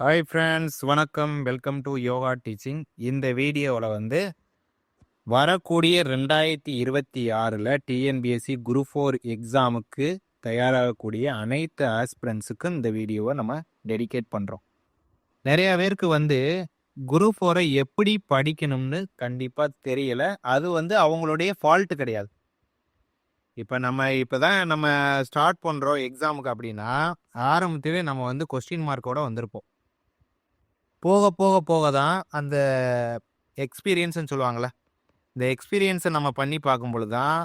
Hi friends, வணக்கம். Welcome to yoga teaching. இந்த வீடியோவில் வரக்கூடிய 2026 டிஎன்பிஎஸ்சி குரூப் 4 எக்ஸாமுக்கு தயாராகக்கூடிய அனைத்து ஆஸ்பிரண்ட்ஸுக்கும் இந்த வீடியோவை நம்ம டெடிகேட் பண்ணுறோம். நிறைய பேருக்கு குரூப் 4 எப்படி படிக்கணும்னு கண்டிப்பாக தெரியல. அது அவங்களுடைய ஃபால்ட்டு கிடையாது. இப்போ தான் நம்ம ஸ்டார்ட் பண்ணுறோம் எக்ஸாமுக்கு அப்படின்னா ஆரம்பத்திலே நம்ம கொஸ்டின் மார்க்கோட வந்திருப்போம். போக போக போக தான் அந்த எக்ஸ்பீரியன்ஸ்ன்னு சொல்லுவாங்கள்ல, இந்த எக்ஸ்பீரியன்ஸை நம்ம பண்ணி பார்க்கும்பொழுது தான்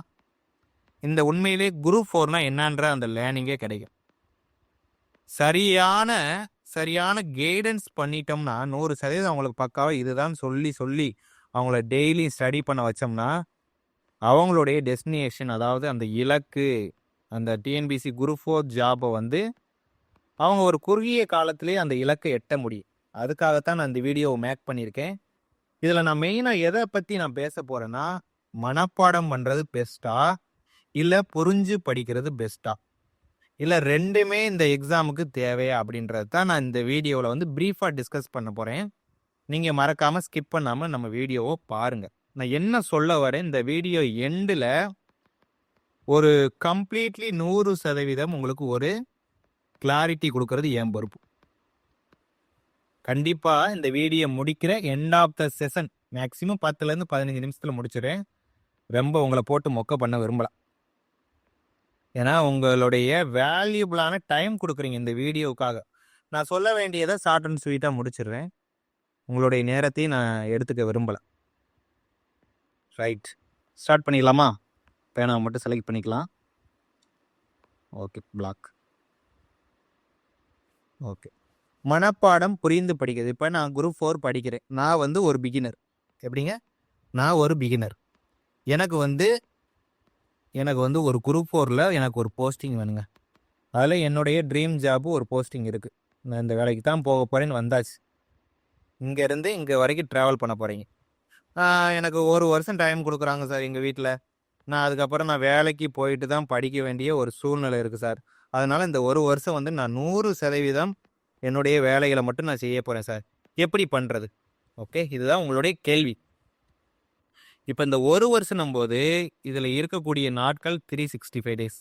இந்த உண்மையிலே குரூப் 4னா என்னன்ற அந்த லேர்னிங்கே கிடைக்கும். சரியான கைடன்ஸ் பண்ணிட்டோம்னா 100% அவங்களுக்கு பக்காவாக இதுதான் சொல்லி சொல்லி அவங்கள டெய்லி ஸ்டடி பண்ண வச்சோம்னா அவங்களுடைய டெஸ்டினேஷன், அதாவது அந்த இலக்கு, அந்த டிஎன்பிசி குரூப் 4 ஜாபை அவங்க ஒரு குறுகிய காலத்திலே அந்த இலக்கை எட்ட முடியும். அதுக்காகத்தான் நான் இந்த வீடியோவை மேக் பண்ணியிருக்கேன். இதில் நான் மெயினாக எதை பற்றி நான் பேச போகிறேன்னா, மனப்பாடம் பண்ணுறது பெஸ்ட்டா இல்லை புரிஞ்சு படிக்கிறது பெஸ்ட்டா, இல்லை ரெண்டுமே இந்த எக்ஸாமுக்கு தேவையா அப்படின்றது தான் நான் இந்த வீடியோவில் ப்ரீஃபாக டிஸ்கஸ் பண்ண போகிறேன். நீங்கள் மறக்காமல் ஸ்கிப் பண்ணாமல் நம்ம வீடியோவை பாருங்கள். நான் என்ன சொல்ல வரேன், இந்த வீடியோ எண்டில் ஒரு கம்ப்ளீட்லி 100% உங்களுக்கு ஒரு கிளாரிட்டி கொடுக்கறது என் பொறுப்பு. கண்டிப்பாக இந்த வீடியோ முடிக்கிற end of the session maximum 10லேருந்து 15 நிமிஷத்தில் முடிச்சிடுறேன். ரொம்ப உங்களை போட்டு மொக்க பண்ண விரும்பலாம். ஏன்னா உங்களுடைய வேல்யூபிளான டைம் கொடுக்குறீங்க இந்த வீடியோவுக்காக. நான் சொல்ல வேண்டியதை ஷார்ட் அண்ட் ஸ்வீட்டாக முடிச்சிடுறேன். உங்களுடைய நேரத்தையும் நான் எடுத்துக்க விரும்பலை. ரைட், ஸ்டார்ட் பண்ணிடலாமா? பேனாவை மட்டும் செலக்ட் பண்ணிக்கலாம். Okay, black. ஓகே, மனப்பாடம் புரிந்து படிக்கிறது. இப்போ நான் குரூப் 4 படிக்கிறேன். நான் ஒரு பிகினர். எப்படிங்க? நான் ஒரு பிகினர். எனக்கு ஒரு குரூப் 4ல் எனக்கு ஒரு போஸ்டிங் வேணுங்க. அதில் என்னுடைய ட்ரீம் ஜாப்பு ஒரு போஸ்டிங் இருக்குது. நான் இந்த வேலைக்கு தான் போக போகிறேன்னு வந்தாச்சு. இங்கேருந்து இங்கே வரைக்கும் ட்ராவல் பண்ண போகிறீங்க. எனக்கு 1 வருஷம் டைம் கொடுக்குறாங்க சார் எங்கள் வீட்டில். அதுக்கப்புறம் நான் வேலைக்கு போயிட்டு தான் படிக்க வேண்டிய ஒரு சூழ்நிலை இருக்குது சார். அதனால் இந்த 1 வருஷம் நான் 100% என்னுடைய வேலைகளை மட்டும் நான் செய்ய போகிறேன் சார். எப்படி பண்ணுறது? ஓகே, இதுதான் உங்களுடைய கேள்வி. இப்போ இந்த 1 வருஷம் போது இதில் இருக்கக்கூடிய நாட்கள் 365 டேஸ்.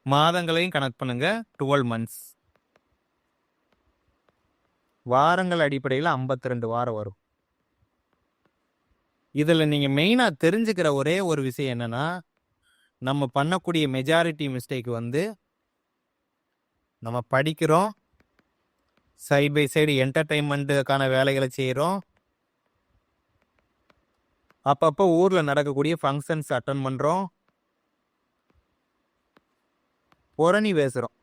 மாதங்களையும் கனெக்ட் பண்ணுங்க, 12 months. வாரங்கள் அடிப்படையில் 52 வாரம் வரும். இதில் நீங்கள் மெயினாக தெரிஞ்சுக்கிற ஒரே ஒரு விஷயம் என்னன்னா, நம்ம பண்ணக்கூடிய மெஜாரிட்டி மிஸ்டேக் நம்ம படிக்கிறோம், சைட் பை சைடு என்டர்டைன்மெண்ட்டுக்கான வேலைகளை செய்கிறோம், அப்பப்போ ஊரில் நடக்கக்கூடிய ஃபங்க்ஷன்ஸ் அட்டன் பண்ணுறோம், புரணி பேசுகிறோம்.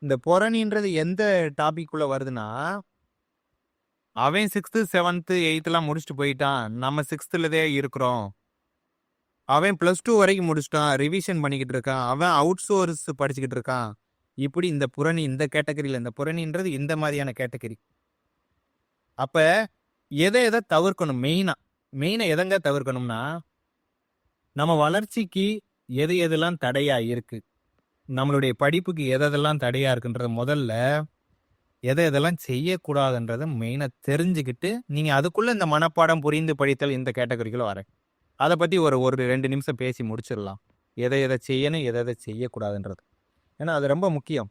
இந்த புரணின்றது எந்த டாபிக்குள்ளே வருதுன்னா, அவன் 6th 7th 8th முடிச்சுட்டு போயிட்டான், நம்ம 6th இருக்கிறோம். அவன் +2 வரைக்கும் முடிச்சிட்டான், ரிவிஷன் பண்ணிக்கிட்டு இருக்கான், அவன் அவுட் சோர்ஸ் படிச்சுக்கிட்டு இருக்கான். இப்படி இந்த புரணி, இந்த கேட்டகரியில், இந்த புரணின்றது இந்த மாதிரியான கேட்டகரி. அப்போ எதை தவிர்க்கணும்? மெயினாக எதங்க தவிர்க்கணும்னா, நம்ம வளர்ச்சிக்கு எதெல்லாம் தடையா இருக்கு, நம்மளுடைய படிப்புக்கு எதெல்லாம் தடையா இருக்குன்றத முதல்ல எதெல்லாம் செய்யக்கூடாதுன்றதை மெயினாக தெரிஞ்சுக்கிட்டு நீங்கள் அதுக்குள்ளே இந்த மனப்பாடம் புரிந்து படித்தல் இந்த கேட்டகரிக்குள்ள வரேன். அதை பற்றி ஒரு 2 நிமிஷம் பேசி முடிச்சிடலாம். எதை செய்யணும், எதை செய்யக்கூடாதுன்றது. ஏன்னா அது ரொம்ப முக்கியம்.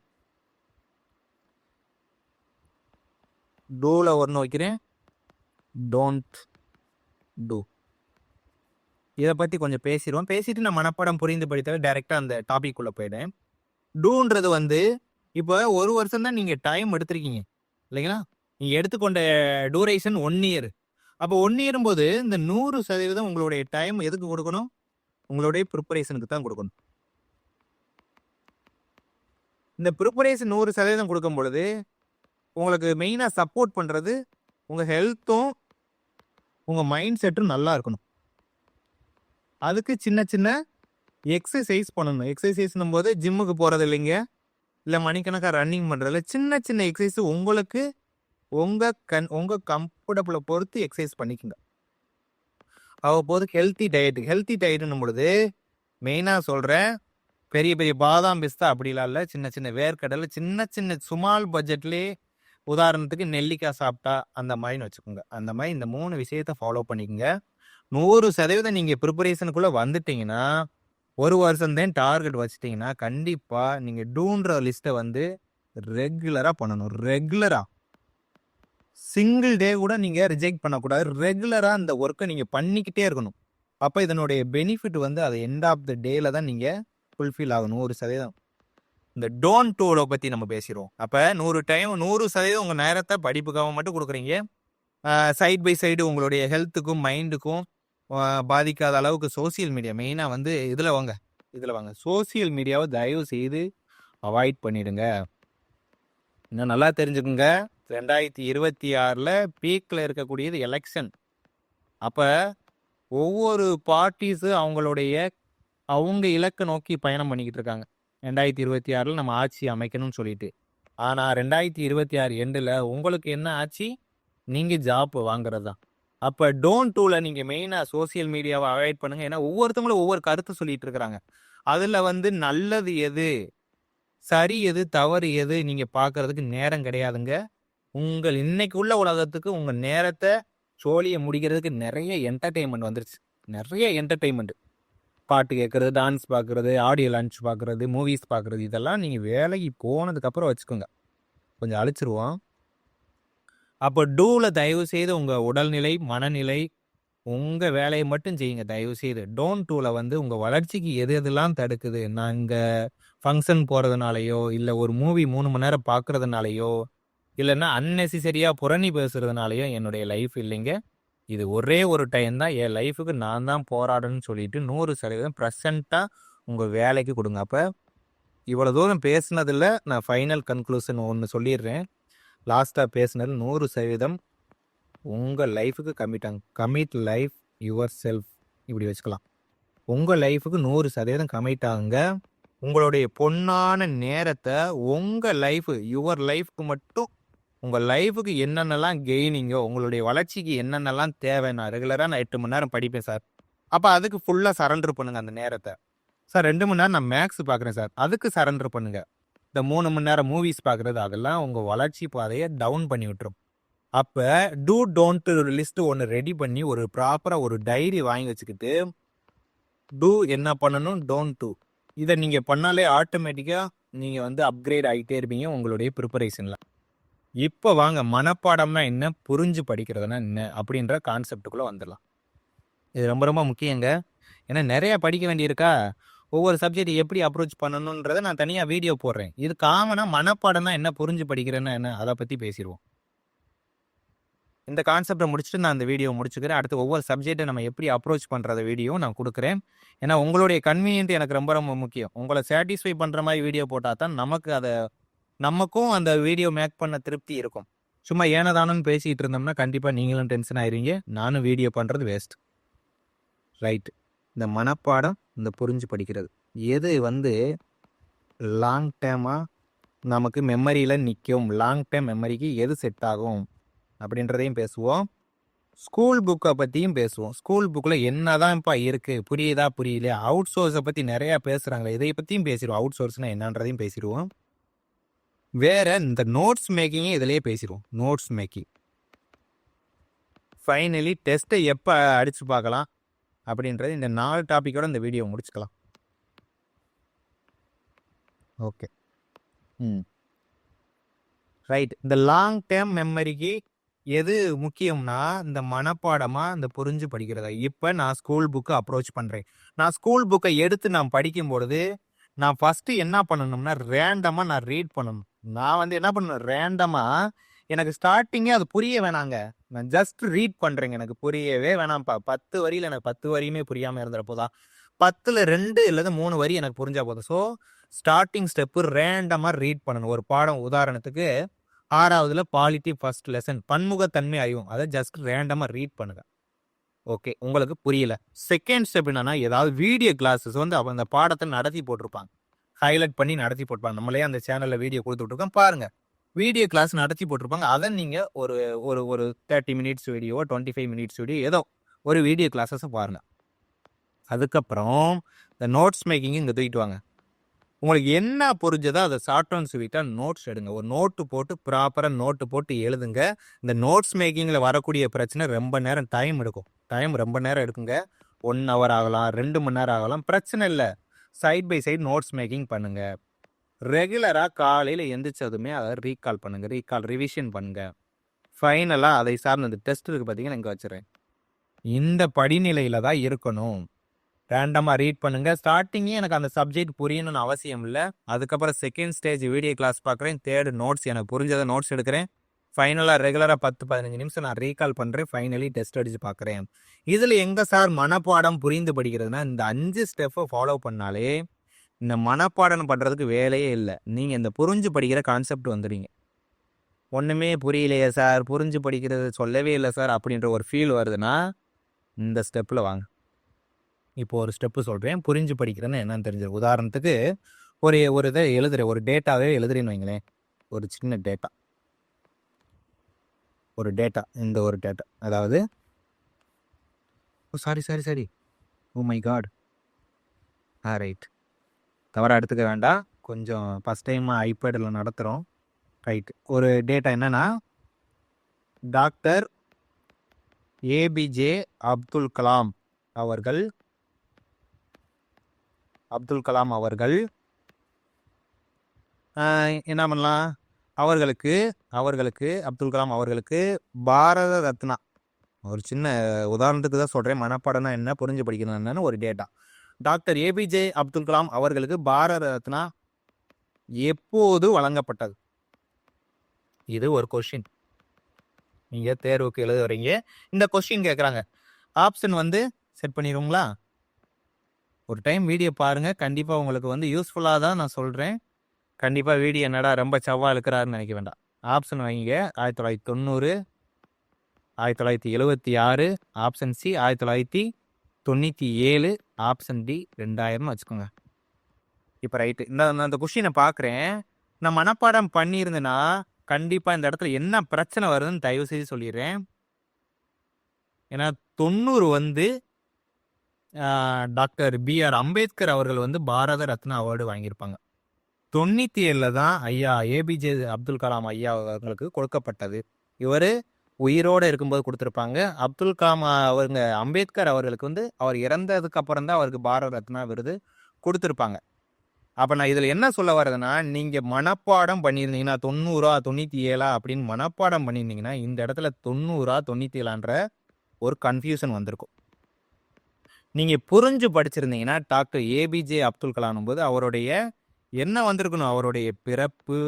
டூவில் 1 வைக்கிறேன், டோன்ட் டூ. இதை பற்றி கொஞ்சம் பேசிட்டு நான் மனப்பாடம் புரிந்து படித்தாவே டைரெக்டாக அந்த டாபிக் உள்ள போயிட்டேன். டூன்றது இப்போ 1 வருஷம் தான் நீங்கள் டைம் எடுத்திருக்கீங்க இல்லைங்களா? நீங்கள் எடுத்துக்கொண்ட டூரேஷன் 1 year. அப்போ 1 year போது இந்த 100% உங்களுடைய டைம் எதுக்கு கொடுக்கணும்? உங்களுடைய ப்ரிப்பரேஷனுக்கு தான் கொடுக்கணும். இந்த ப்ரிப்பரேஷன் 100% கொடுக்கும் பொழுது உங்களுக்கு மெயினாக சப்போர்ட் பண்ணுறது உங்கள் ஹெல்த்தும் உங்கள் மைண்ட் செட்டும் நல்லா இருக்கணும். அதுக்கு சின்ன எக்ஸசைஸ் பண்ணணும். எக்ஸசைஸ்னும் போது ஜிம்முக்கு போகிறது இல்லைங்க, இல்லை மணிக்கணக்காக ரன்னிங் பண்ணுறதில்ல. சின்ன எக்ஸசைஸ் உங்களுக்கு உங்கள் கம்ஃபர்டபுளை பொறுத்து எக்ஸசைஸ் பண்ணிக்கோங்க. அவ்வப்போது ஹெல்த்தி டயட்டுன்னும் பொழுது மெயினாக சொல்கிறேன், பெரிய பாதாம் பிஸ்தா அப்படிலாம் இல்லை, சின்ன வேர்க்கடலை, சின்ன ஸ்மால் பட்ஜெட்லேயே உதாரணத்துக்கு நெல்லிக்காய் சாப்பிட்டா அந்த மாதிரின்னு வச்சுக்கோங்க. அந்த மாதிரி இந்த 3 விஷயத்த ஃபாலோ பண்ணிக்கங்க. 100% நீங்க ப்ரிப்பரேஷனுக்குள்ள வந்துட்டீங்கன்னா, 1 வருஷம் தான் டார்கெட் வச்சுட்டீங்கன்னா, கண்டிப்பா நீங்க டூன்ற லிஸ்ட்டை வந்து ரெகுலரா பண்ணணும். ரெகுலரா. சிங்கிள் டே கூட நீங்க ரிஜெக்ட் பண்ணக்கூடாது. ரெகுலரா அந்த ஒர்க்கை நீங்க பண்ணிக்கிட்டே இருக்கணும். அப்ப இதனுடைய பெனிஃபிட் வந்து அது எண்ட் ஆஃப் த டேல தான் நீங்க ஃபுல்ஃபில் ஆகணும் 100%. இந்த டோன்ட் டூல பத்தி நம்ம பேசிடுவோம். அப்ப 100% உங்க நேரத்தை படிப்புக்காக மட்டும் கொடுக்குறீங்க. சைட் பை சைடு உங்களுடைய ஹெல்த்துக்கும் மைண்டுக்கும் பாதிக்காத அளவுக்கு சோசியல் மீடியா மெயினா வந்து இதுல வாங்க. சோசியல் மீடியாவை தயவு செய்து அவாய்ட் பண்ணிடுங்க. இன்னும் நல்லா தெரிஞ்சுக்குங்க. 2026ல பீக்ல இருக்கக்கூடியது எலெக்ஷன். அப்ப ஒவ்வொரு பார்ட்டிஸு அவங்க இலக்கை நோக்கி பயணம் பண்ணிக்கிட்டு இருக்காங்க. 2026ல நம்ம ஆட்சி அமைக்கணும்னு சொல்லிட்டு. ஆனா 2026 எண்டில் உங்களுக்கு என்ன ஆட்சி? நீங்க ஜாப் வாங்குறது தான். அப்ப டோன்ட் டூல நீங்க மெயினா சோசியல் மீடியாவை அவாய்ட் பண்ணுங்க. ஏன்னா ஒவ்வொருத்தவங்களும் ஒவ்வொரு கருத்து சொல்லிட்டு இருக்கிறாங்க. அதுல வந்து நல்லது எது, சரி எது, தவறு எது நீங்க பாக்குறதுக்கு நேரம் கிடையாதுங்க. உங்கள் இன்னைக்கு உள்ள உலகத்துக்கு உங்க நேரத்தை சோழியை முடிக்கிறதுக்கு நிறைய என்டர்டெயின்மெண்ட் வந்துருச்சு. நிறைய என்டர்டெயின்மெண்ட். பாட்டு கேட்கறது, டான்ஸ் பார்க்குறது, ஆடியோ லான்ச் பார்க்குறது, மூவிஸ் பார்க்குறது, இதெல்லாம் நீங்கள் வேலைக்கு போனதுக்கப்புறம் வச்சுக்கோங்க. கொஞ்சம் அழிச்சிருவோம். அப்போ டூவில் தயவு செய்து உங்கள் உடல்நிலை, மனநிலை, உங்கள் வேலையை மட்டும் செய்யுங்க தயவு செய்து. டோன்ட் டூவில் வந்து உங்கள் வளர்ச்சிக்கு எது எதெல்லாம் தடுக்குது, நான் இங்கே ஃபங்க்ஷன் போகிறதுனாலையோ, இல்லை ஒரு மூவி 3 மணி நேரம் பார்க்குறதுனாலையோ, இல்லைன்னா அன்னெசரியாக புரணி பேசுறதுனாலையோ என்னுடைய லைஃப் இல்லைங்க. இது ஒரே ஒரு டைம் தான் என் லைஃபுக்கு நான் தான் போராடணும்னு சொல்லிட்டு 100% ப்ரெசண்ட்டாக உங்கள் வேலைக்கு கொடுங்க. அப்போ இவ்வளோ தூரம் பேசுனதில் நான் ஃபைனல் கன்க்ளூஷன் ஒன்று சொல்லிடுறேன். லாஸ்ட்டாக பேசுனது 100% உங்கள் லைஃபுக்கு கமிட் லைஃப் யுவர் செல்ஃப், இப்படி வச்சுக்கலாம். உங்கள் லைஃபுக்கு 100% கமிட் ஆகுங்க. உங்களுடைய பொன்னான நேரத்தை உங்கள் யுவர் லைஃப்க்கு மட்டும், உங்கள் லைஃபுக்கு என்னென்னலாம் கெய்னிங்கோ, உங்களுடைய வளர்ச்சிக்கு என்னென்னலாம் தேவை. நான் ரெகுலராக 8 மணி நேரம் படிப்பேன் சார், அப்போ அதுக்கு ஃபுல்லாக சரண்டர் பண்ணுங்க அந்த நேரத்தை. சார் 2 மணி நேரம் நான் மேக்ஸ் பார்க்குறேன் சார், அதுக்கு சரண்டர் பண்ணுங்க. இந்த 3 மணி நேரம் மூவிஸ் பார்க்குறது, அதெல்லாம் உங்கள் வளர்ச்சி பாதையை டவுன் பண்ணி விட்டுரும். அப்போ டோன்ட் லிஸ்ட் ஒன்று ரெடி பண்ணி ஒரு ப்ராப்பராக ஒரு டைரி வாங்கி வச்சுக்கிட்டு, டூ என்ன பண்ணணும், டோன்ட் டூ இதை நீங்கள் பண்ணாலே ஆட்டோமேட்டிக்காக நீங்கள் வந்து அப்கிரேட் ஆகிட்டே இருப்பீங்க உங்களுடைய ப்ரிப்பரேஷனில். இப்போ வாங்க, மனப்பாடம்னா என்ன, புரிஞ்சு படிக்கிறதுனா என்ன அப்படின்ற கான்செப்டுக்குள்ளே வந்துடலாம். இது ரொம்ப ரொம்ப முக்கியங்க. ஏன்னா நிறையா படிக்க வேண்டியிருக்கா. ஒவ்வொரு சப்ஜெக்ட் எப்படி அப்ரோச் பண்ணணுன்றதை நான் தனியாக வீடியோ போடுறேன். இது காமனாக மனப்பாடம்னா என்ன, புரிஞ்சு படிக்கிறேன்னா என்ன, அதை பற்றி பேசிடுவோம். இந்த கான்செப்டை முடிச்சுட்டு நான் இந்த வீடியோ முடிச்சுக்கிறேன். அடுத்து ஒவ்வொரு சப்ஜெக்டை நம்ம எப்படி அப்ரோச் பண்ணுறத வீடியோ நான் கொடுக்குறேன். ஏன்னா உங்களுடைய கன்வீனியன்ட் எனக்கு ரொம்ப ரொம்ப முக்கியம். உங்களை சாட்டிஸ்ஃபை பண்ணுற மாதிரி வீடியோ போட்டால் தான் நமக்கும் அந்த வீடியோ மேக் பண்ண திருப்தி இருக்கும். சும்மா ஏனதானு பேசிகிட்டு இருந்தோம்னா கண்டிப்பாக நீங்களும் டென்ஷன் ஆயிருவீங்க, நானும் வீடியோ பண்ணுறது வேஸ்ட். ரைட். இந்த மனப்பாடம், இந்த புரிஞ்சு படிக்கிறது, எது வந்து லாங் டேர்மாக நமக்கு மெமரியில் நிற்கும், லாங் டேர்ம் மெமரிக்கு எது செட் ஆகும் அப்படின்றதையும் பேசுவோம். ஸ்கூல் புக்கை பற்றியும் பேசுவோம். ஸ்கூல் புக்கில் என்னதான்ப்பா இருக்குது, புரியுதா புரியலையா, அவுட் சோர்ஸை பற்றி நிறையா பேசுகிறாங்க, இதை பற்றியும் பேசிடுவோம். அவுட் சோர்ஸ்னால் என்னன்றதையும் பேசிடுவோம். வேற இந்த நோட்ஸ் மேக்கிங்கே இதிலேயே பேசிடுவோம். நோட்ஸ் மேக்கிங், ஃபைனலி டெஸ்ட்டை எப்போ அடித்து பார்க்கலாம் அப்படின்றது, இந்த 4 டாப்பிக்கோட இந்த வீடியோ முடிச்சுக்கலாம். ஓகே. ரைட். இந்த லாங் டேர்ம் மெமரிக்கு எது முக்கியம்னா, இந்த மனப்பாடமா இந்த புரிஞ்சு படிக்கிறதா. இப்போ நான் ஸ்கூல் புக்கை அப்ரோச் பண்ணுறேன். நான் ஸ்கூல் புக்கை எடுத்து நான் படிக்கும் பொழுது நான் ஃபஸ்ட்டு என்ன பண்ணணும்னா, ரேண்டமாக நான் ரீட் பண்ணணும். நான் வந்து என்ன பண்ணணும், ரேண்டமாக எனக்கு ஸ்டார்டிங்கே அது புரிய வேணாங்க, நான் ஜஸ்ட் ரீட் பண்ணுறேங்க. எனக்கு புரியவே வேணாம்ப்பா. 10 வரியில் எனக்கு 10 வரியுமே புரியாமல் இருந்துற போதா, 10ல் 2 இல்லது 3 வரி எனக்கு புரிஞ்சா போதும். ஸோ ஸ்டார்டிங் ஸ்டெப்பு ரேண்டமாக ரீட் பண்ணணும். ஒரு பாடம் உதாரணத்துக்கு 6வதுல பாலிட்டி ஃபர்ஸ்ட் லெசன் பன்முகத்தன்மை அறிவும், அதை ஜஸ்ட் ரேண்டமாக ரீட் பண்ணுங்க. ஓகே, உங்களுக்கு புரியல. செகண்ட் ஸ்டெப் என்னன்னா, ஏதாவது வீடியோ கிளாஸஸ் வந்து அந்த பாடத்தை நடத்தி போட்டிருப்பாங்க, ஹைலைட் பண்ணி நடத்தி போட்டிருப்பாங்க. நம்மளே அந்த சேனலில் வீடியோ கொடுத்துட்ருக்கோம் பாருங்க. வீடியோ கிளாஸ் நடத்தி போட்டிருப்பாங்க. அதை நீங்கள் ஒரு ஒரு ஒரு 30 மினிட்ஸ் வீடியோ, 25 மினிட்ஸ் வீடியோ, ஏதோ ஒரு வீடியோ கிளாஸஸை பாருங்கள். அதுக்கப்புறம் இந்த நோட்ஸ் மேக்கிங் இங்கே தூக்கிட்டு வாங்க. உங்களுக்கு என்ன புரிஞ்சதோ அதை ஷார்ட் அண்ட் ஸ்வீட்டாக நோட்ஸ் எடுங்க. ஒரு நோட்டு போட்டு ப்ராப்பராக நோட்டு போட்டு எழுதுங்க. இந்த நோட்ஸ் மேக்கிங்கில் வரக்கூடிய பிரச்சனை ரொம்ப நேரம் டைம் எடுக்கும். டைம் ரொம்ப நேரம் எடுக்குங்க. 1 hour ஆகலாம், 2 மணி நேரம் ஆகலாம், பிரச்சனை இல்லை. Side by side notes making பண்ணுங்க. ரெகுலராக காலையில் எந்திரிச்சதுமே அதை ரீகால் பண்ணுங்க, ரிவிஷன் பண்ணுங்க. ஃபைனலாக அதை சார்ந்த அந்த டெஸ்ட் இருக்குது பார்த்தீங்கன்னா இங்கே வச்சுறேன். இந்த படிநிலையில தான் இருக்கணும். ரேண்டமாக ரீட் பண்ணுங்க. ஸ்டார்டிங்கே எனக்கு அந்த சப்ஜெக்ட் புரியணும்னு அவசியம் இல்லை. அதுக்கப்புறம் செகண்ட் ஸ்டேஜ் வீடியோ கிளாஸ் பார்க்குறேன். தேர்டு நோட்ஸ் எனக்கு புரிஞ்சதை நோட்ஸ் எடுக்கிறேன். ஃபைனலாக ரெகுலராக 10-15 நிமிஷம் நான் ரீகால் பண்ணுறேன். ஃபைனலி டெஸ்ட் அடித்து பார்க்குறேன். இதில் எங்கே சார் மனப்பாடம் புரிந்து படிக்கிறதுனா இந்த 5 ஸ்டெப்பை ஃபாலோ பண்ணாலே இந்த மனப்பாடம் பண்ணுறதுக்கு வேலையே இல்லை. நீங்கள் இந்த புரிஞ்சு படிக்கிற கான்செப்ட் வந்துடுங்க. ஒன்றுமே புரியலையே சார், புரிஞ்சு படிக்கிறது சொல்லவே இல்லை சார் அப்படின்ற ஒரு ஃபீல் வருதுன்னா இந்த ஸ்டெப்பில் வாங்க. இப்போ ஒரு ஸ்டெப்பு சொல்கிறேன், புரிஞ்சு படிக்கிறேன்னு என்னன்னு தெரிஞ்சது. உதாரணத்துக்கு ஒரு இதை எழுதுறேன், ஒரு டேட்டாவே எழுதுறேன்னு வைங்களேன். ஒரு சின்ன டேட்டா, இந்த ஒரு டேட்டா, அதாவது sorry oh my god, right, தவறாக எடுத்துக்க வேண்டாம். கொஞ்சம் ஃபஸ்ட் டைம் ஐபேடில் நடத்துகிறோம். ரைட், ஒரு டேட்டா என்னன்னா டாக்டர் ஏபிஜே அப்துல் கலாம் அவர்கள் என்ன பண்ணலாம், அவர்களுக்கு அப்துல் கலாம் அவர்களுக்கு பாரத ரத்னா, ஒரு சின்ன உதாரணத்துக்கு தான் சொல்கிறேன், மனப்பாடம்னா என்ன, புரிஞ்சு படிக்கணும் என்னன்னு ஒரு data. Doctor APJ Abdul Kalam அவர்களுக்கு பாரத ரத்னா எப்போது வழங்கப்பட்டது? இது ஒரு கொஸ்டின். நீங்கள் தேர்வுக்கு எழுத வரீங்க, இந்த கொஸ்டின் கேட்குறாங்க. ஆப்ஷன் வந்து செட் பண்ணிடுவோங்களா? ஒரு டைம் வீடியோ பாருங்கள், கண்டிப்பாக உங்களுக்கு யூஸ்ஃபுல்லாக தான் நான் சொல்கிறேன். கண்டிப்பாக வீடியோ என்னடா ரொம்ப சவ்வா இருக்கிறாருன்னு நினைக்க வேண்டாம். ஆப்ஷன் வைங்க. 1990, 1976, ஆப்ஷன் சி 1997, ஆப்ஷன் டி 2000 வச்சுக்கோங்க. இப்போ ரைட்டு, இந்த கொஸ்டினை பார்க்குறேன். நான் மனப்பாடம் பண்ணியிருந்தேன்னா கண்டிப்பாக இந்த இடத்துல என்ன பிரச்சனை வருதுன்னு தயவு செய்து சொல்லிடுறேன். ஏன்னா 90 டாக்டர் B.R. அம்பேத்கர் அவர்கள் பாரத ரத்னா அவார்டு வாங்கியிருப்பாங்க. 97 தான் ஐயா ஏபிஜே அப்துல் கலாம் ஐயா அவர்களுக்கு கொடுக்கப்பட்டது. இவர் உயிரோடு இருக்கும்போது கொடுத்துருப்பாங்க. அப்துல் கலாம் அம்பேத்கர் அவர்களுக்கு அவர் இறந்ததுக்கு அப்புறம் தான் அவருக்கு பாரத ரத்னா விருது கொடுத்துருப்பாங்க. அப்போ நான் இதில் என்ன சொல்ல வர்றதுன்னா, நீங்கள் மனப்பாடம் பண்ணியிருந்தீங்கன்னா 90 97 அப்படின்னு மனப்பாடம் பண்ணியிருந்தீங்கன்னா இந்த இடத்துல 90 97ன்ற ஒரு கன்ஃபியூஷன் வந்திருக்கும். நீங்கள் புரிஞ்சு படிச்சிருந்தீங்கன்னா டாக்டர் ஏபிஜே அப்துல் கலாம் போது அவருடைய என்ன வந்திருக்கணும், அவருடைய பிறப்பு,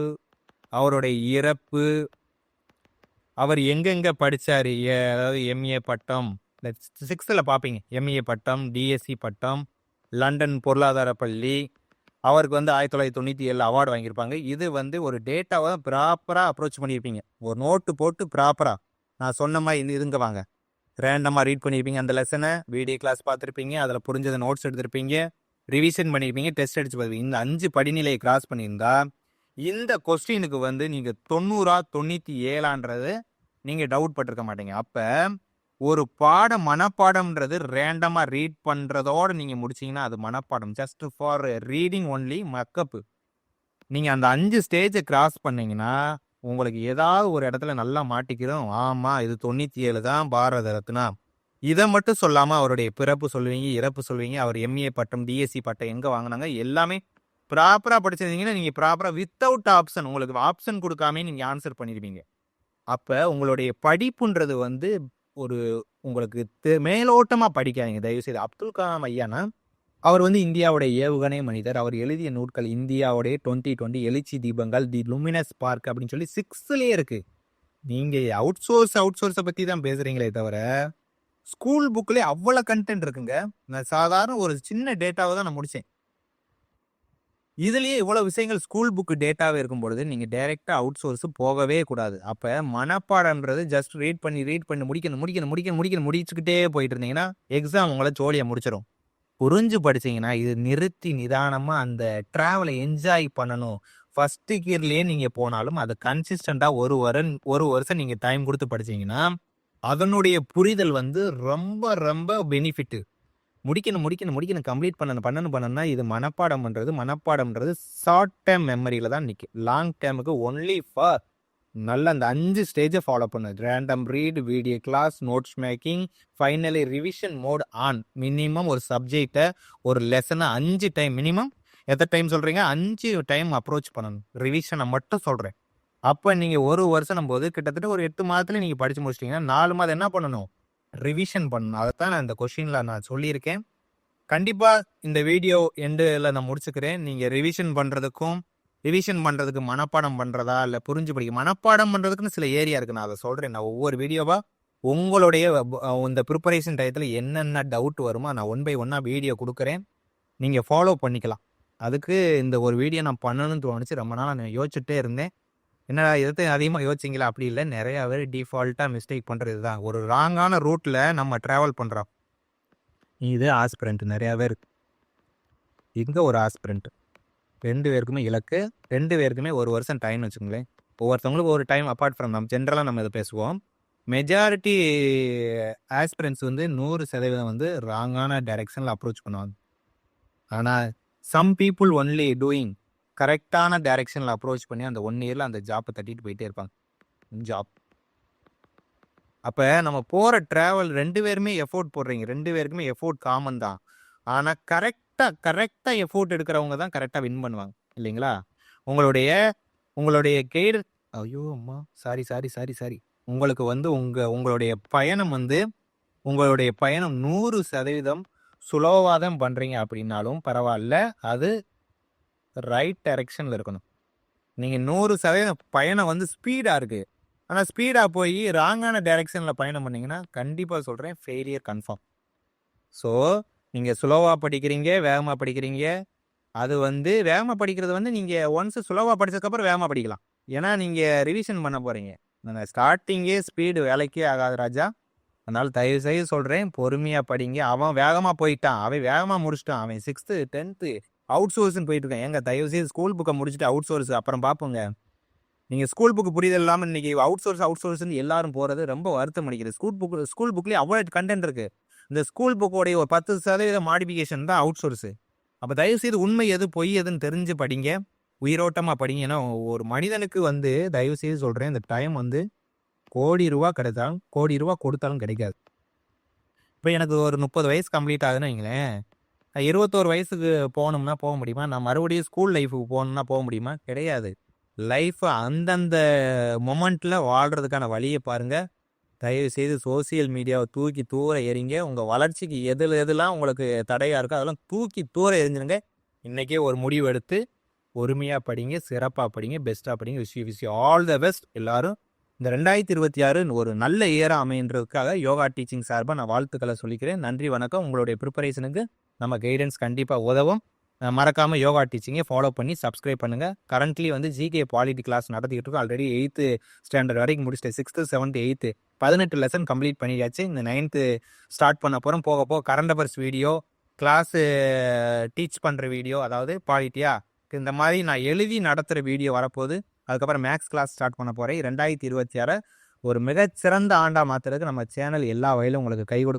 அவருடைய இறப்பு, அவர் எங்கெங்கே படித்தார், அதாவது எம்ஏ பட்டம் 6th பார்ப்பீங்க, எம்ஏ பட்டம், டிஎஸ்சி பட்டம், லண்டன் பொருளாதார பள்ளி, அவருக்கு 1997 அவார்டு வாங்கியிருப்பாங்க. இது ஒரு டேட்டாவை ப்ராப்பராக அப்ரோச் பண்ணியிருப்பீங்க. ஒரு நோட்டு போட்டு ப்ராப்பராக நான் சொன்ன மாதிரி இதுங்க வாங்க, ரேண்டமாக ரீட் பண்ணியிருப்பீங்க. அந்த லெசனை வீடியோ கிளாஸ் பார்த்துருப்பீங்க, அதில் புரிஞ்சதை நோட்ஸ் எடுத்திருப்பீங்க, ரிவிஷன் பண்ணியிருப்பீங்க, டெஸ்ட் அடிச்சு பார்ப்பீங்க. இந்த 5 படிநிலையை கிராஸ் பண்ணியிருந்தா இந்த கொஸ்டினுக்கு நீங்கள் 90 97ன்றது நீங்கள் டவுட் பட்டிருக்க மாட்டீங்க. அப்போ ஒரு மனப்பாடம்ன்றது ரேண்டமாக ரீட் பண்ணுறதோடு நீங்கள் முடிச்சிங்கன்னா அது மனப்பாடம். Just for reading only, mug up. நீங்கள் அந்த 5 ஸ்டேஜை கிராஸ் பண்ணிங்கன்னா உங்களுக்கு ஏதாவது ஒரு இடத்துல நல்லா மாட்டிக்கிறோம். ஆமாம், இது 97 தான் பாரத ரத்னா. இதை மட்டும் சொல்லாமல் அவருடைய பிறப்பு சொல்லுவீங்க, இறப்பு சொல்லுவீங்க, அவர் எம்ஏ பட்டம், டிஎஸ்சி பட்டம் எங்கே வாங்கினாங்க, எல்லாமே ப்ராப்பராக படிச்சிருந்தீங்கன்னா நீங்கள் ப்ராப்பராக வித்தவுட் ஆப்ஷன், உங்களுக்கு ஆப்ஷன் கொடுக்காமே நீங்கள் ஆன்சர் பண்ணிடுவீங்க. அப்போ உங்களுடைய படிப்புன்றது ஒரு உங்களுக்கு மேலோட்டமாக படிக்காதீங்க தயவுசெய்து. அப்துல் கலாம் ஐயானா அவர் இந்தியாவுடைய ஏவுகணை மனிதர். அவர் எழுதிய நூட்கள் இந்தியாவுடைய 2020 எழுச்சி தீபங்கள், தி லுமினஸ் பார்க் அப்படின்னு சொல்லி 6லேயே இருக்கு. நீங்கள் அவுட் சோர்ஸை பற்றி தான் பேசுகிறீங்களே தவிர ஸ்கூல் புக்லேயே அவ்வளோ கண்டென்ட் இருக்குங்க. நான் சாதாரண ஒரு சின்ன டேட்டாவை தான் நான் முடித்தேன். இதுலேயே இவ்வளோ விஷயங்கள் ஸ்கூல் புக்கு டேட்டாவே இருக்கும் பொழுது நீங்கள் டைரெக்டாக அவுட் சோர்ஸு போகவே கூடாது. அப்போ மனப்பாடம்ன்றது ஜஸ்ட் ரீட் பண்ணி முடிச்சுக்கிட்டே போயிட்டு இருந்தீங்கன்னா எக்ஸாம் உங்களை ஜோலியாக முடிச்சிடும். புரிஞ்சு படிச்சிங்கன்னா இது நிறுத்தி நிதானமாக அந்த ட்ராவலை என்ஜாய் பண்ணணும். ஃபஸ்ட்டு கியர்லேயே நீங்கள் போனாலும் அதை கன்சிஸ்டண்ட்டாக ஒரு வருஷம் நீங்கள் டைம் கொடுத்து படிச்சிங்கன்னா அதனுடைய புரிதல் ரொம்ப ரொம்ப பெனிஃபிட்டு. முடிக்கணும் கம்ப்ளீட் பண்ணணும்னா இது மனப்பாடம்ன்றது ஷார்ட் டேர்ம் மெமரியில தான் நிற்கும். லாங் டேர்முக்கு ஒன்லி ஃபார் நல்ல அந்த 5 ஸ்டேஜை ஃபாலோ பண்ணுது. Random read, video class, notes making, finally revision mode on. Minimum ஒரு சப்ஜெக்டை ஒரு லெசனை 5 டைம் மினிமம் எத்தனை டைம் சொல்கிறீங்க? 5 டைம் அப்ரோச் பண்ணணும். ரிவிஷனை மட்டும் சொல்கிறேன். அப்போ நீங்கள் ஒரு வருஷம் போது கிட்டத்தட்ட ஒரு 8 மாதத்துல நீங்கள் படித்து முடிச்சிட்டிங்கன்னா 4 மாதம் என்ன பண்ணணும்? ரிவிஷன் பண்ணணும். அதைத்தான் நான் இந்த கொஷினில் நான் சொல்லியிருக்கேன். கண்டிப்பாக இந்த வீடியோ எண்டில் நான் முடிச்சுக்கிறேன். நீங்கள் ரிவிஷன் பண்ணுறதுக்கு மனப்பாடம் பண்ணுறதா இல்லை புரிஞ்சு படிக்க மனப்பாடம் பண்ணுறதுக்குன்னு சில ஏரியா இருக்குது. நான் அதை சொல்கிறேன். நான் ஒவ்வொரு வீடியோவாக உங்களுடைய இந்த ப்ரிப்பரேஷன் டயத்தில் என்னென்ன டவுட் வருமோ நான் 1 by 1 வீடியோ கொடுக்குறேன். நீங்கள் ஃபாலோ பண்ணிக்கலாம். அதுக்கு இந்த ஒரு வீடியோ நான் பண்ணணும்னு தோணுச்சு. ரொம்ப நாள் நான் யோசிச்சுட்டே இருந்தேன். என்னடா எதை அதிகமாக யோசிச்சிங்களா? அப்படி இல்லை, நிறையா பேர் டிஃபால்ட்டாக மிஸ்டேக் பண்ணுறது தான். ஒரு ராங்கான ரூட்டில் நம்ம ட்ராவல் பண்ணுறோம். இது ஆஸ்பிரண்ட் நிறையா பேர். இங்கே ஒரு ஆஸ்பிரண்ட் 2 பேருக்குமே இலக்கு, 2 பேருக்குமே 1 வருஷம் டைம் வச்சுக்கோங்களேன். ஒவ்வொருத்தவங்களுக்கும் ஒரு டைம் அப்பார்ட் ஃப்ரம் நம்ம ஜென்ரலாக நம்ம இதை பேசுவோம். மெஜாரிட்டி ஆஸ்பிரண்ட்ஸ் 100% ராங்கான டைரெக்ஷனில் அப்ரோச் பண்ணுவாங்க. ஆனால் சம் பீப்புள் ஒன்லி டூயிங் கரெக்டான டைரெக்ஷனில் அப்ரோச் பண்ணி அந்த 1 இயரில் அந்த ஜாப்பை தட்டிட்டு போயிட்டே இருப்பாங்க. ஜாப் அப்போ நம்ம போகிற ட்ராவல் 2 பேருமே எஃபோர்ட் போடுறீங்க. 2 பேருக்குமே எஃபோர்ட் காமன் தான். ஆனால் கரெக்டாக எஃபோர்ட் எடுக்கிறவங்க தான் கரெக்டாக வின் பண்ணுவாங்க இல்லைங்களா? உங்களுடைய கைடு ஐயோ அம்மா சாரி உங்களுக்கு உங்களுடைய பயணம் 100% சுலோவாக தான் பண்ணுறீங்க அப்படின்னாலும் பரவாயில்ல. அது ரைட் டைரெக்ஷனில் இருக்கணும். நீங்கள் 100% பயணம் ஸ்பீடாக இருக்குது. ஆனால் ஸ்பீடாக போய் ராங்கான டைரெக்ஷனில் பயணம் பண்ணிங்கன்னா கண்டிப்பாக சொல்கிறேன் ஃபெயிலியர் கன்ஃபார்ம். ஸோ நீங்கள் ஸ்லோவாக படிக்கிறீங்க, வேகமாக படிக்கிறீங்க. அது வேகமாக படிக்கிறது நீங்கள் ஒன்ஸ் ஸ்லோவாக படித்ததுக்கப்புறம் வேகமாக படிக்கலாம். ஏன்னா நீங்கள் ரிவிஷன் பண்ண போகிறீங்க. நான் ஸ்டார்டிங்கே ஸ்பீடு வேலைக்கே ஆகாது ராஜா. அதனால் தயவுசெய்து சொல்கிறேன், பொறுமையாக படிங்க. அவன் வேகமாக போயிட்டான், அவன் வேகமாக முடிச்சிட்டான். அவன் 6th 10th அவுட் சோர்ஸ்ன்னு போயிட்டு இருக்கான். எங்க தயவுசெய்து ஸ்கூல் புக்கை முடிச்சுட்டு அவுட் சோர்ஸ் அப்புறம் பார்ப்போங்க. நீங்கள் ஸ்கூல் புக்கு புரியுது இல்லாமல் இன்றைக்கி அவுட் சோர்ஸ்ன்னு எல்லாரும் போகிறது ரொம்ப வருத்தம் அடிக்குது. ஸ்கூல் புக்லேயே அவ்வளோ கண்டென்ட் இருக்குது. இந்த ஸ்கூல் புக்கோடைய ஒரு 10% மாடிஃபிகேஷன் தான் அவுட் சோர்ஸு. அப்போ தயவுசெய்து உண்மை எது பொய் எதுன்னு தெரிஞ்சு படிங்க, உயிரோட்டமாக படிங்க. ஏன்னா ஒரு மனிதனுக்கு தயவுசெய்து சொல்கிறேன், இந்த டைம் கோடி ரூபா கிடைத்தாலும் கோடி ரூபா கொடுத்தாலும் கிடைக்காது. இப்போ எனக்கு ஒரு 30 வயசு கம்ப்ளீட் ஆகுதுன்னு வைங்களேன். 21 வயசுக்கு போகணும்னா போக முடியுமா? நான் மறுபடியும் ஸ்கூல் லைஃபுக்கு போகணும்னா போக முடியுமா? கிடையாது. லைஃப்பை அந்தந்த மொமெண்ட்டில் வாழ்கிறதுக்கான வழியை பாருங்கள். தயவுசெய்து சோசியல் மீடியாவை தூக்கி தூர எறிங்க. உங்கள் வளர்ச்சிக்கு எதெல்லாம் உங்களுக்கு தடையாக இருக்கோ அதெல்லாம் தூக்கி தூர எறிஞ்சிருங்க. இன்றைக்கே ஒரு முடிவு எடுத்து பொறுமையாக படிங்க, சிறப்பாக படிங்க, பெஸ்ட்டாக படிங்க. Wish you all the best. எல்லோரும் இந்த 2026 ஒரு நல்ல இயராக அமைன்றதுக்காக யோகா டீச்சிங் சார்பாக நான் வாழ்த்துக்களை சொல்லிக்கிறேன். நன்றி, வணக்கம். உங்களுடைய ப்ரிப்பரேஷனுக்கு நம்ம கைடன்ஸ் கண்டிப்பாக உதவும். மறக்காமல் யோகா டீச்சிங்கை ஃபாலோ பண்ணி சப்ஸ்கிரைப் பண்ணுங்கள். கரண்ட்லி ஜிகே பாலிட்டி கிளாஸ் நடத்திக்கிட்டு இருக்கோம். ஆல்ரெடி 8th ஸ்டாண்டர்ட் வரைக்கும் முடிச்சிட்டேன். 6th 7th 8th 18 lesson complete பண்ணியாச்சு. இந்த 9th ஸ்டார்ட் பண்ண போகிறோம். போக current affairs video, class teach பண்ணுற வீடியோ, அதாவது பாலிட்டியா இந்த மாதிரி நான் எழுதி நடத்துகிற வீடியோ வரப்போகுது. அதுக்கப்புறம் மேக்ஸ் கிளாஸ் ஸ்டார்ட் பண்ண போகிறேன். 2026 ஒரு மிகச்சிறந்த ஆண்டாக மாற்றுறதுக்கு நம்ம சேனல் எல்லா வகையிலும் உங்களுக்கு கை கொடுக்கும்.